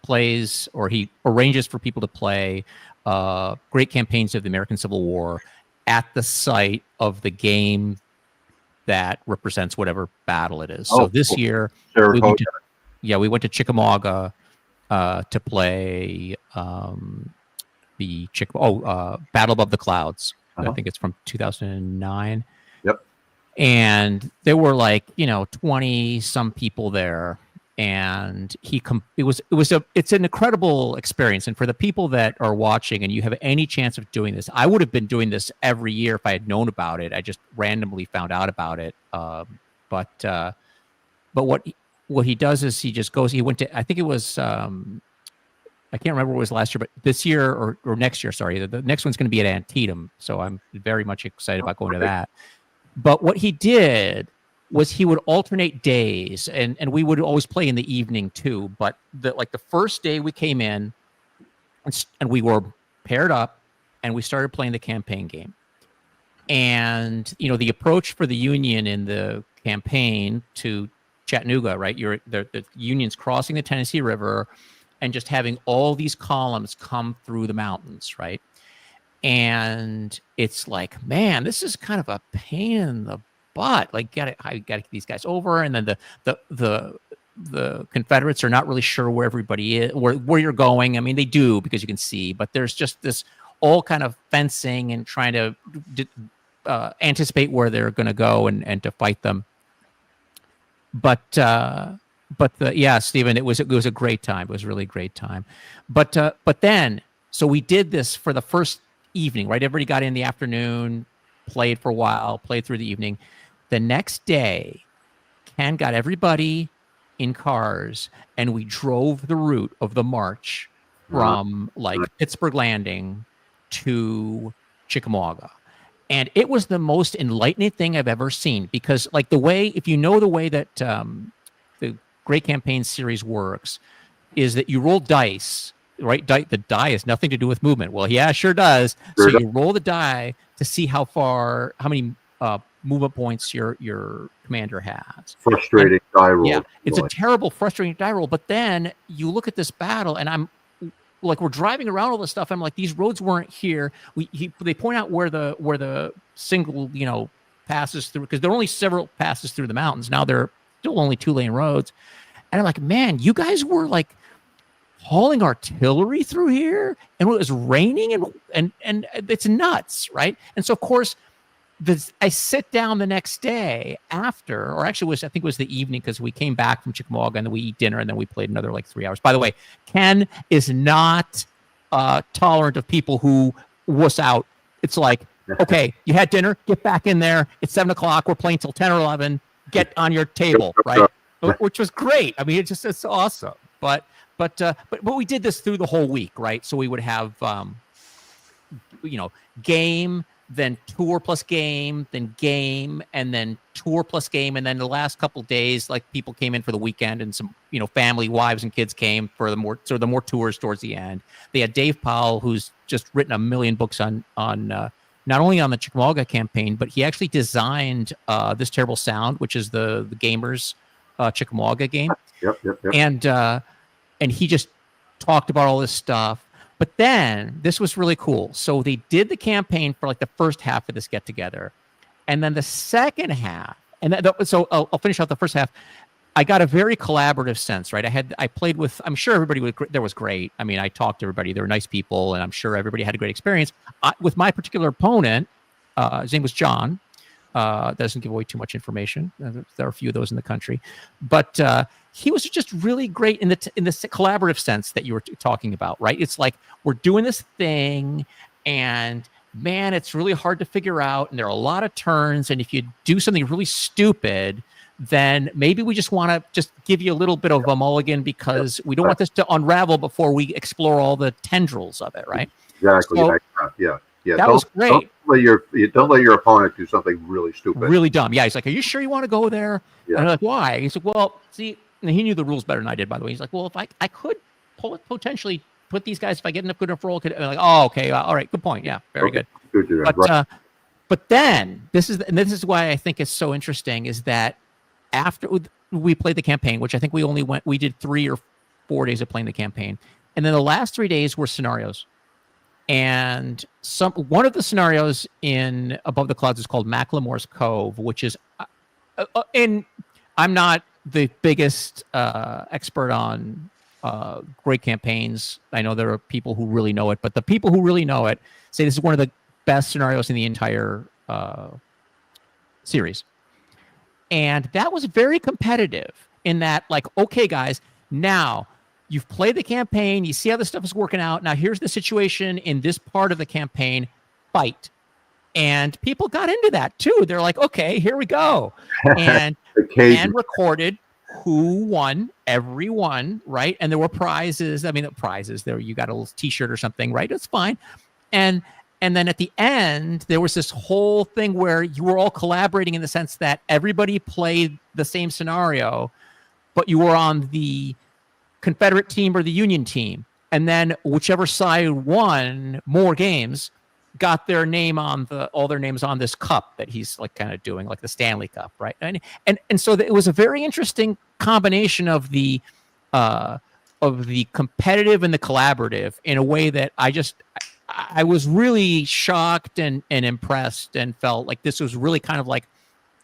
plays, or he arranges for people to play great campaigns of the American Civil War at the site of the game that represents whatever battle it is. So this year, we went to Chickamauga to play the Battle Above the Clouds. I think it's from 2009. Yep. And there were 20 some people there, and it's an incredible experience. And for the people that are watching and you have any chance of doing this, I would have been doing this every year if I had known about it. I just randomly found out about it. But what he does is he just goes, he went to, I think it was, I can't remember what it was last year, but this year or next year, sorry, the next one's going to be at Antietam. So I'm very much excited about going to that. But what he did was he would alternate days, and we would always play in the evening too. But the first day we came in and we were paired up and we started playing the campaign game. And, the approach for the Union in the campaign to Chattanooga, right? The Union's crossing the Tennessee River and just having all these columns come through the mountains, right? And it's like, man, this is kind of a pain in the butt. I gotta get these guys over, and then the Confederates are not really sure where everybody is, where you're going. I mean, they do because you can see, but there's just this all kind of fencing and trying to anticipate where they're going to go and to fight them. But Stephen, it was a great time. It was a really great time. But then, so we did this for the first evening, right? Everybody got in the afternoon, played for a while, played through the evening. The next day, Ken got everybody in cars, and we drove the route of the march from Pittsburgh Landing to Chickamauga. And it was the most enlightening thing I've ever seen, because if you know the way that the Great Campaign series works, is that you roll dice, right? The die has nothing to do with movement. Well, yeah, it sure does. So you roll the die to see how many movement points your commander has. Frustrating die roll. Yeah, it's a terrible, frustrating die roll. But then you look at this battle, and we're driving around all this stuff. I'm like, these roads weren't here. They point out where the single passes through, because there are only several passes through the mountains. Now they're still only 2-lane roads, and I'm like, man, you guys were hauling artillery through here, and it was raining, and it's nuts, right? And so of course, I sit down the next day after, or actually I think it was the evening, because we came back from Chickamauga and then we eat dinner and then we played another 3 hours. By the way, Ken is not tolerant of people who wuss out. It's like, okay, you had dinner, get back in there. It's 7:00. We're playing till 10 or 11. Get on your table, right? Which was great. I mean, it's awesome. But we did this through the whole week, right? So we would have, game. then tour plus game, then game, and then tour plus game. And then the last couple days, like people came in for the weekend and some, family, wives and kids came for the more tours towards the end. They had Dave Powell, who's just written a million books on not only on the Chickamauga campaign, but he actually designed This Terrible Sound, which is the gamers Chickamauga game. Yep. And he just talked about all this stuff. But then this was really cool. So they did the campaign for like the first half of this get together, and then the second half. So I'll finish out the first half. I got a very collaborative sense, right? I played with. I'm sure everybody there was great. I mean, I talked to everybody. They were nice people, and I'm sure everybody had a great experience. With my particular opponent, his name was John. Doesn't give away too much information. There are a few of those in the country, but he was just really great in the collaborative sense that you were talking about, right? It's like we're doing this thing, and man, it's really hard to figure out, and there are a lot of turns, and if you do something really stupid, then maybe we just want to just give you a little bit of a mulligan because we don't want this to unravel before we explore all the tendrils of it, right? Exactly. So, yeah. That was great. Don't let your opponent do something really stupid. Really dumb. Yeah. He's like, "Are you sure you want to go there?" Yeah. And I'm like, "Why?" He's like, "Well, see," and he knew the rules better than I did, by the way. He's like, "Well, if I could potentially put these guys, if I get enough good enough roll, I'm like, oh, okay, all right, good point. Yeah, very good. But then this is why I think it's so interesting is that after we played the campaign, which I think we did 3 or 4 days of playing the campaign, and then the last 3 days were scenarios. And one of the scenarios in Above the Clouds is called Macklemore's Cove, which is, and I'm not the biggest expert on great campaigns. I know there are people who really know it, but the people who really know it say this is one of the best scenarios in the entire series. And that was very competitive in that, like, okay, guys, now you've played the campaign. You see how this stuff is working out. Now here's the situation in this part of the campaign. Fight. And people got into that too. They're like, okay, here we go. And recorded who won, everyone, right? And there were prizes. I mean, prizes there. You got a little T-shirt or something, right? It's fine. And then at the end, there was this whole thing where you were all collaborating in the sense that everybody played the same scenario, but you were on the Confederate team or the Union team. And then whichever side won more games got their name on all their names on this cup that he's like kind of doing, like the Stanley Cup, right? And so it was a very interesting combination of the competitive and the collaborative in a way that I was really shocked and impressed and felt like this was really kind of like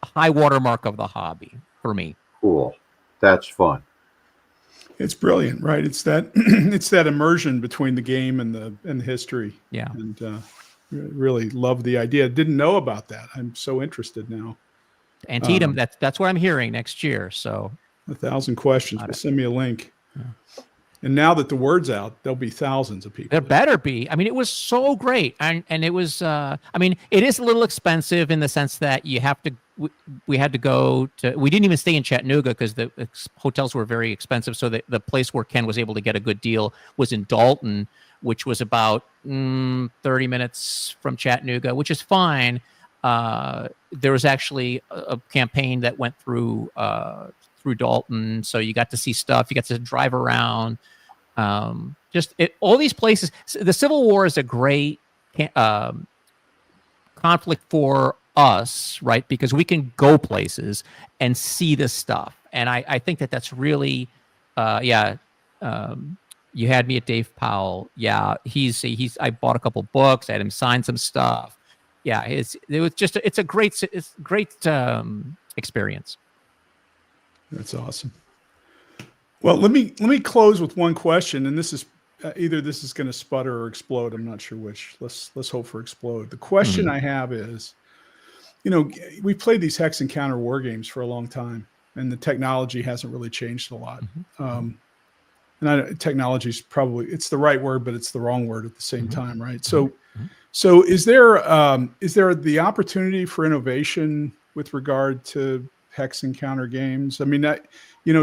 a high watermark of the hobby for me. Cool. That's fun. It's brilliant, right? It's that it's that immersion between the game and the history. Yeah. And really love the idea. Didn't know about that. I'm so interested now. Antietam, that's what I'm hearing next year. So 1,000 questions. Well, send me a link. Yeah. And now that the word's out, there'll be thousands of people. There better be. I mean, it was so great. And it was, I mean, it is a little expensive in the sense that we had to go to, we didn't even stay in Chattanooga because the hotels were very expensive. So the place where Ken was able to get a good deal was in Dalton, which was about 30 minutes from Chattanooga, which is fine. There was actually a campaign that went through Dalton. So you got to see stuff. You got to drive around. All these places. The Civil War is a great conflict for us, right? Because we can go places and see this stuff. And I think that's really, you had me at Dave Powell. Yeah, I bought a couple books. I had him sign some stuff. Yeah, it's a great experience. That's awesome. Well, let me close with one question, and this is either this is going to sputter or explode. I'm not sure which. Let's hope for explode. The question I have is, we've played these hex and counter war games for a long time, and the technology hasn't really changed a lot. Technology is probably, it's the right word, but it's the wrong word at the same time, right? So is there the opportunity for innovation with regard to hex and counter games? I mean,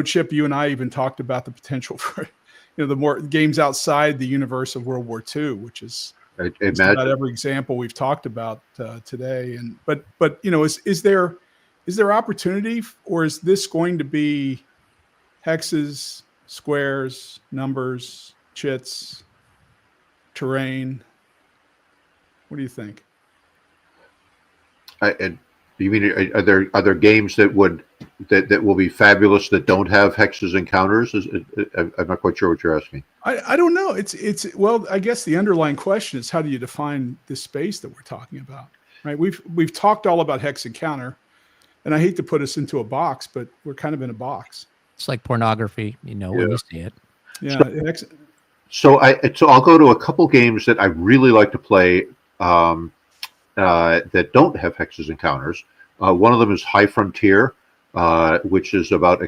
Chip, you and I even talked about the potential for, the more games outside the universe of World War II, which is just about every example we've talked about today. And but is there opportunity, or is this going to be hexes, squares, numbers, chits, terrain? What do you think? You mean are there games that will be fabulous that don't have hexes and counters? I'm not quite sure what you're asking. I don't know. Well, I guess the underlying question is, how do you define this space that we're talking about? Right? We've talked all about hex and counter, and I hate to put us into a box, but we're kind of in a box. It's like pornography, when you see it. Yeah. So I'll go to a couple games that I really like to play that don't have hexes and counters. One of them is High Frontier, which is about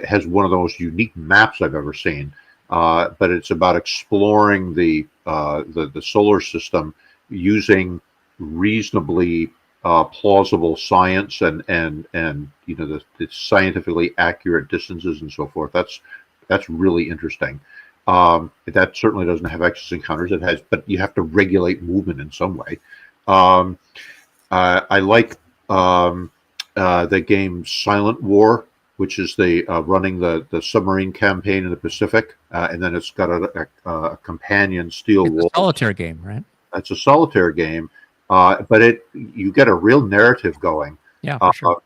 has one of the most unique maps I've ever seen. But it's about exploring the solar system using reasonably plausible science and the scientifically accurate distances and so forth. That's really interesting. That certainly doesn't have hexes and counters. It has, but you have to regulate movement in some way. I like the game Silent War, which is the running the submarine campaign in the Pacific, and then it's got a companion, Steel Wolf. It's a solitaire game, right? That's a solitaire game, but you get a real narrative going. Yeah, for sure.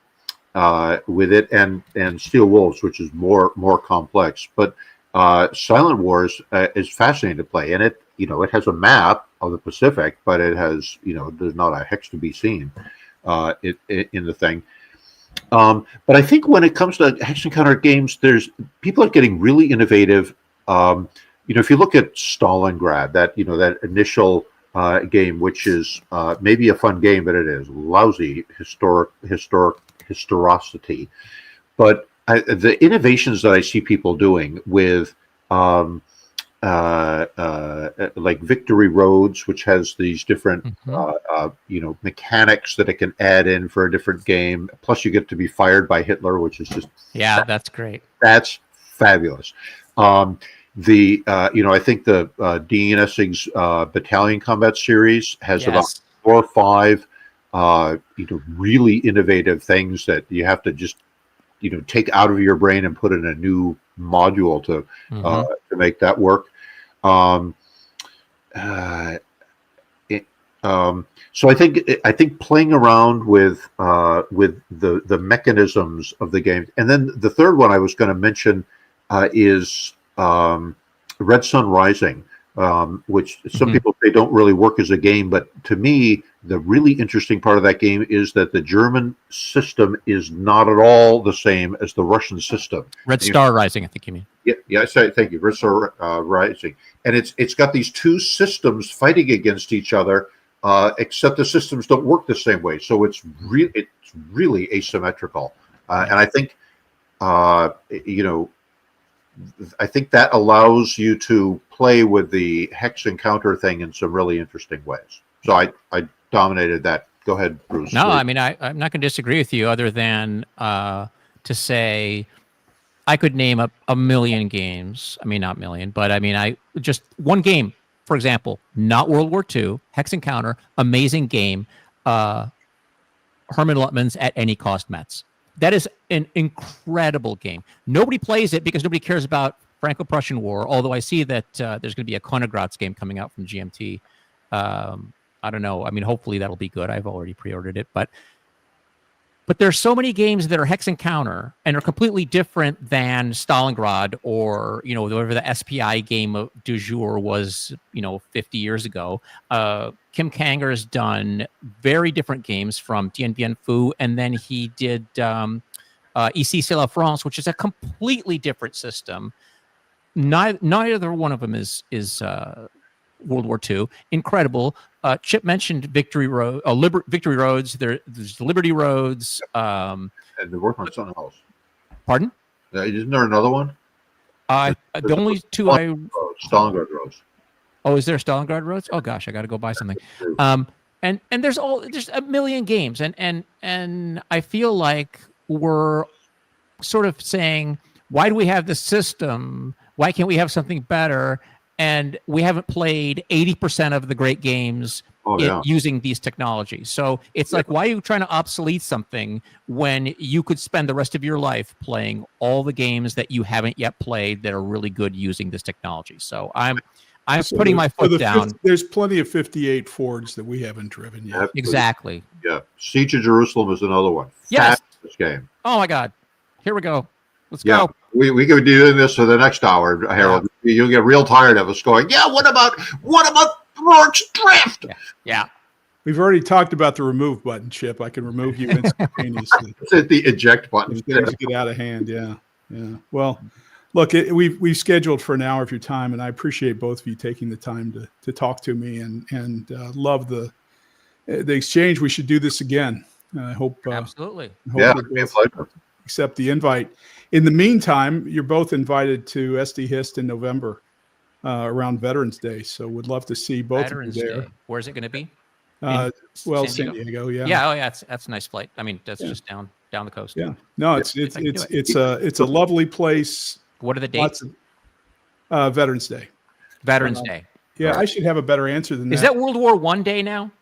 With it and Steel Wolves, which is more complex. But Silent Wars is fascinating to play, and it has a map of the Pacific, but it has there's not a hex to be seen in the thing. But I think when it comes to hex and counter games, people are getting really innovative. If you look at Stalingrad, that initial game, which is maybe a fun game, but it is lousy historicity. But the innovations that I see people doing with like Victory Roads, which has these different mechanics that it can add in for a different game. Plus, you get to be fired by Hitler, which is just that's great. That's fabulous. I think the Dean Essig's Battalion Combat Series has about 4 or 5 really innovative things that you have to just take out of your brain and put in a new module to make that work. So I think playing around with the mechanisms of the game, and then the third one I was going to mention is Red Sun Rising, which some people say don't really work as a game, but to me, the really interesting part of that game is that the German system is not at all the same as the Russian system. Red Star Rising, I think you mean. Yeah, thank you. Red Star Rising, and it's got these two systems fighting against each other, except the systems don't work the same way. So it's really asymmetrical, and I think I think that allows you to play with the hex and counter thing in some really interesting ways. So I dominated that. Go ahead, Bruce. No, I mean, I'm not going to disagree with you, other than to say I could name a million games. I mean, not million, but I mean, just one game, for example, not World War II, hex and counter, amazing game. Herman Luttman's At Any Cost Metz. That is an incredible game. Nobody plays it because nobody cares about Franco-Prussian War, although I see that there's going to be a Konigratz game coming out from GMT. I don't know. I mean, hopefully that'll be good. I've already pre-ordered it. But there's so many games that are hex and counter and are completely different than Stalingrad or, whatever the SPI game du jour was, 50 years ago. Kim Kanger has done very different games from Dien Bien Phu, and then he did Ici c'est la France, which is a completely different system. Neither one of them is World War II. Incredible. Chip mentioned Victory Roads. There's Liberty Roads. And they're working on something else. Pardon? Isn't there another one? The only two Stalingrad Roads. Oh, is there Stalingrad Roads? Oh gosh, I got to go buy something. And there's a million games, and I feel like we're sort of saying, why do we have this system? Why can't we have something better? and we haven't played 80% of the great games using these technologies. So it's like, why are you trying to obsolete something when you could spend the rest of your life playing all the games that you haven't yet played that are really good using this technology? So I'm putting my foot down. There's plenty of 58 Fords that we haven't driven yet. Exactly. Yeah. Siege of Jerusalem is another one. Yes. Fabulous game. Oh my God. Here we go. Let's go. We could be doing this for the next hour, Harold. Yeah. You'll get real tired of us going, what about Rourke's Drift? Yeah. We've already talked about the remove button, Chip. I can remove you instantaneously. It's at the eject button. Things get out of hand. Yeah. Well, look, we've scheduled for an hour of your time, and I appreciate both of you taking the time to talk to me and love the exchange. We should do this again. I hope. Absolutely. Accept the invite. In the meantime, you're both invited to SD HIST in November around Veterans Day. So would love to see both of you there. Day. Where's it going to be? San Diego. Yeah. Yeah. Oh, yeah. That's a nice flight. I mean, that's just down the coast. Yeah. No, it's a lovely place. What are the dates? Veterans Day. Veterans Day. Yeah, right. I should have a better answer than that. Is that World War I Day now?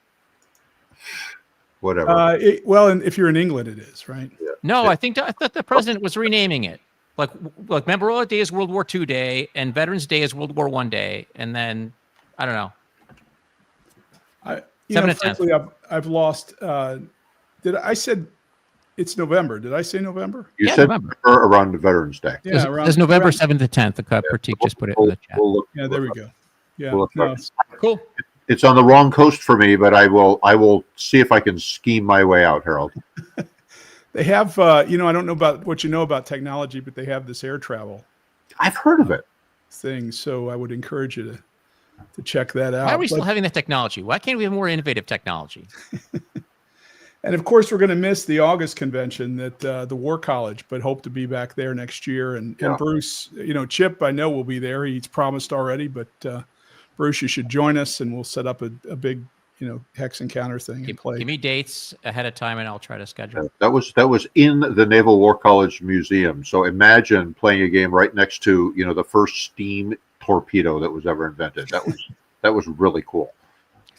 Whatever. And if you're in England, it is, right? Yeah. No, I thought the president was renaming it. Like Memorial Day is World War II Day, and Veterans Day is World War I Day, and then I don't know. Frankly, I've lost. I said it's November? Did I say November? You said November around the Veterans Day. Yeah, there's November 7th to 10th. Pratik just put it in the chat. There we go. Yeah, cool. It's on the wrong coast for me, but I will see if I can scheme my way out, Harold. They have, I don't know about what you know about technology, but they have this air travel. I've heard of it. Thing. So I would encourage you to check that out. Why are we still having that technology? Why can't we have more innovative technology? And of course, we're going to miss the August convention at the War College, but hope to be back there next year. And Bruce, Chip, I know will be there. He's promised already, but Bruce, you should join us, and we'll set up a big, hex encounter thing and play. Give me dates ahead of time, and I'll try to schedule. That was in the Naval War College Museum. So imagine playing a game right next to the first steam torpedo that was ever invented. That was really cool.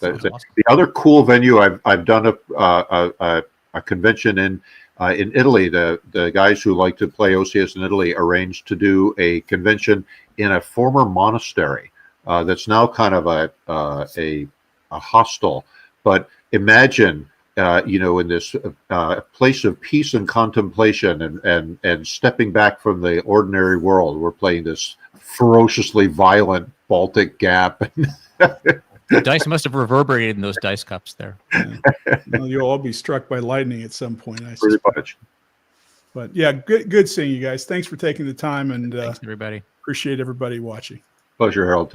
The other cool venue I've done a convention in Italy. The guys who like to play OCS in Italy arranged to do a convention in a former monastery that's now kind of a hostel. But imagine in this place of peace and contemplation and stepping back from the ordinary world. We're playing this ferociously violent Baltic Gap. The dice must have reverberated in those dice cups there. Yeah. Well, you'll all be struck by lightning at some point, I Pretty much. But yeah, good seeing you guys. Thanks for taking the time, and thanks everybody. Appreciate everybody watching. Pleasure, Harold.